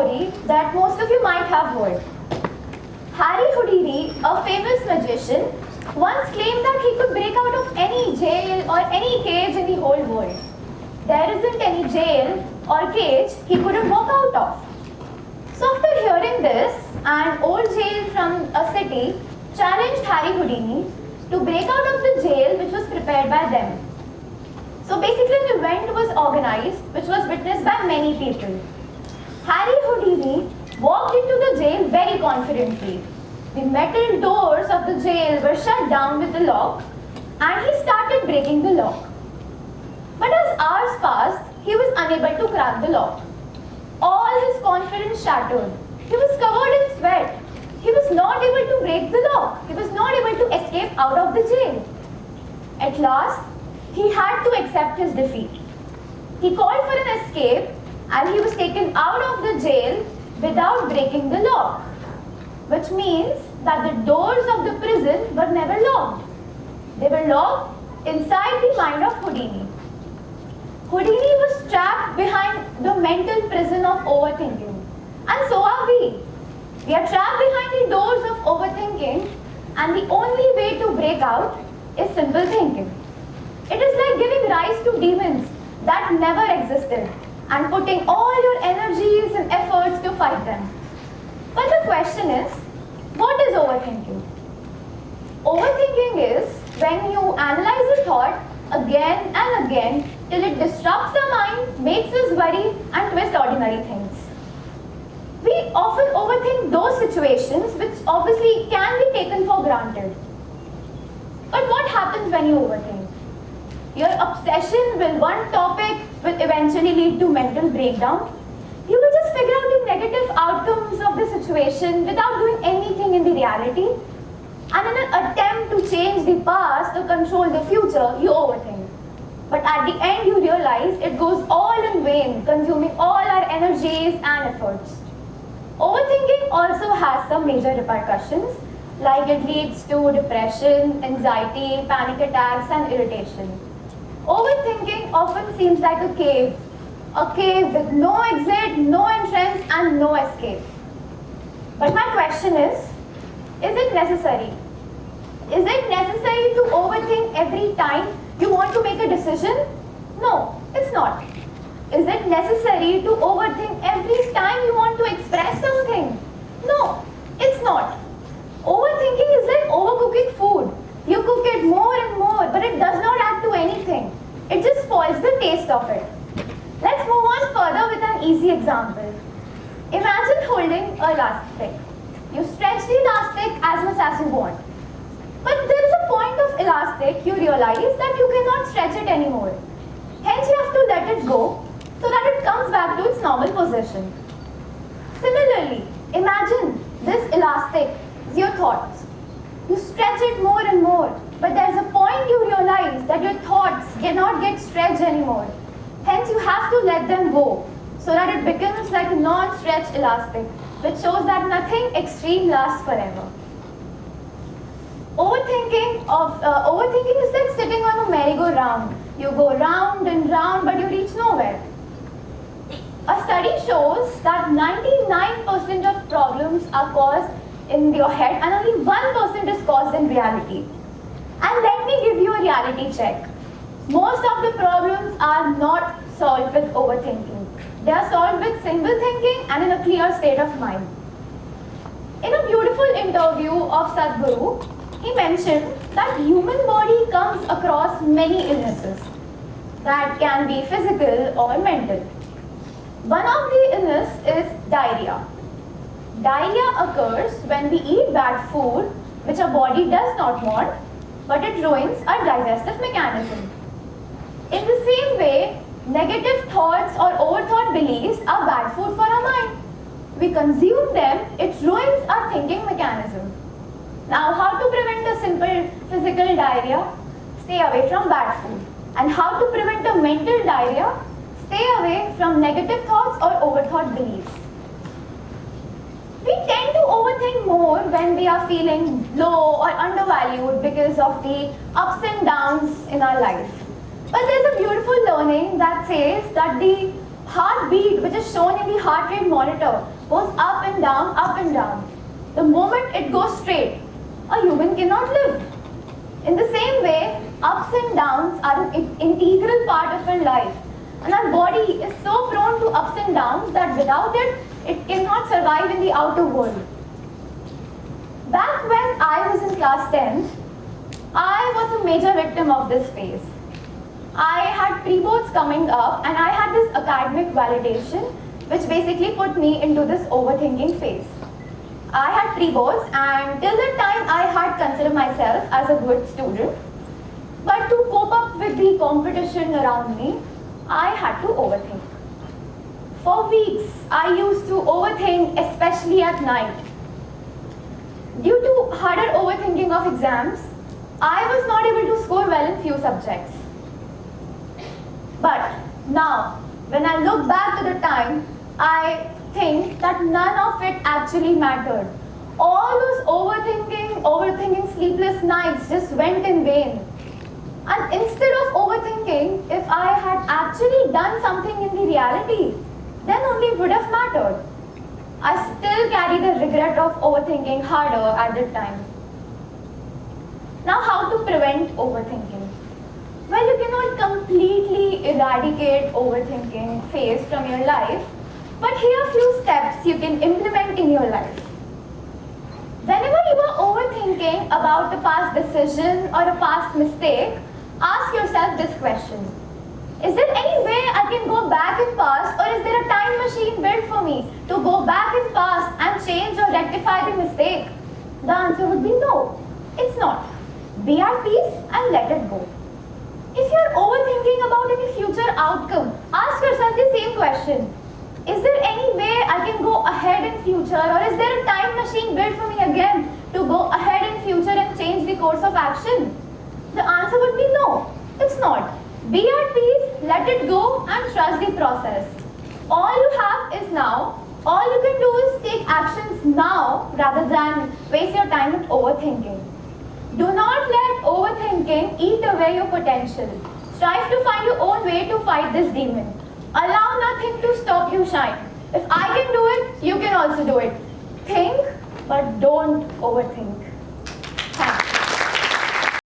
story that most of you might have heard. Harry Houdini, a famous magician, once claimed that he could break out of any jail or any cage in the whole world. There isn't any jail or cage he couldn't walk out of. So after hearing this, an old jail from a city challenged Harry Houdini to break out of the jail which was prepared by them. So basically an event was organized which was witnessed by many people. Harry Houdini walked into the jail very confidently. The metal doors of the jail were shut down with a lock and he started breaking the lock. But as hours passed, he was unable to crack the lock. All his confidence shattered. He was covered in sweat. He was not able to break the lock. He was not able to escape out of the jail. At last, he had to accept his defeat. He called for an escape and he was taken out of the jail without breaking the lock, which means that the doors of the prison were never locked. They were locked inside the mind of Houdini. Houdini was trapped behind the mental prison of overthinking. And so are we. We are trapped behind the doors of overthinking, and the only way to break out is simple thinking. It is like giving rise to demons that never existed and putting all your energies and efforts to fight them. But the question is, what is overthinking? Overthinking is when you analyze a thought again and again till it disrupts our mind, makes us worry and twist ordinary things. We often overthink those situations which obviously can be taken for granted. But what happens when you overthink? Your obsession with one topic will eventually lead to mental breakdown. You will just figure out the negative outcomes of the situation without doing anything in the reality. And in an attempt to change the past or control the future, you overthink. But at the end you realize it goes all in vain, consuming all our energies and efforts. Overthinking also has some major repercussions, like it leads to depression, anxiety, panic attacks and irritation. Overthinking often seems like a cave with no exit, no entrance and no escape. But my question is it necessary? Is it necessary to overthink every time you want to make a decision? No, it's not. Is it necessary to overthink every time you want to express something? No, it's not. Overthinking is like overcooking food. You cook it more and more, but it does not add to anything. It just spoils the taste of it. Let's move on further with an easy example. Imagine holding an elastic. You stretch the elastic as much as you want. But there is a point of elastic you realize that you cannot stretch it anymore. Hence you have to let it go so that it comes back to its normal position. Similarly, imagine this elastic is your thoughts. You stretch it more and more, but there is a point you realize that your thoughts cannot get stretched anymore. Hence you have to let them go so that it becomes like a non-stretched elastic, which shows that nothing extreme lasts forever. Overthinking is like sitting on a merry-go-round. You go round and round, but you reach nowhere. A study shows that 99% of problems are caused in your head and only 1% is caused in reality. And let me give you a reality check. Most of the problems are not solved with overthinking. They are solved with simple thinking and in a clear state of mind. In a beautiful interview of Sadhguru, he mentioned that human body comes across many illnesses that can be physical or mental. One of the illness is diarrhea. Diarrhea occurs when we eat bad food which our body does not want, but it ruins our digestive mechanism. In the same way, negative thoughts or overthought beliefs are bad food for our mind. We consume them, it ruins our thinking mechanism. Now, how to prevent a simple physical diarrhea? Stay away from bad food. And how to prevent a mental diarrhea? Stay away from negative thoughts or overthought beliefs. We tend to overthink more when we are feeling low or undervalued because of the ups and downs in our life. But there's a beautiful learning that says that the Heartbeat, which is shown in the heart rate monitor, goes up and down, up and down. The moment it goes straight, a human cannot live. In the same way, ups and downs are an integral part of our life. And our body is so prone to ups and downs that without it, it cannot survive in the outer world. Back when I was in class 10th, I was a major victim of this phase. I had pre-boards coming up and I had this academic validation which basically put me into this overthinking phase. I had pre-boards and till that time I had considered myself as a good student. But to cope up with the competition around me, I had to overthink. For weeks, I used to overthink, especially at night. Due to harder overthinking of exams, I was not able to score well in few subjects. But now, when I look back to the time, I think that none of it actually mattered. All those overthinking sleepless nights just went in vain. And instead of overthinking, if I had actually done something in the reality, then only it would have mattered. I still carry the regret of overthinking harder at that time. Now, how to prevent overthinking? Well, you cannot completely eradicate overthinking phase from your life, but here are a few steps you can implement in your life. Whenever you are overthinking about a past decision or a past mistake, ask yourself this question. Is there any way I can go back in past, or is there a time machine built for me to go back in past and change or rectify the mistake? The answer would be no, it's not. Be at peace and let it go. If you're overthinking about any future outcome, ask yourself the same question. Is there any way I can go ahead in future, or is there a time machine built for me again to go ahead in future and change the course of action? The answer would be no, it's not. Be at peace, let it go and trust the process. All you have is now. All you can do is take actions now rather than waste your time with overthinking. Do not let overthinking eat away your potential. Strive to find your own way to fight this demon. Allow nothing to stop you shine. If I can do it, you can also do it. Think, but don't overthink.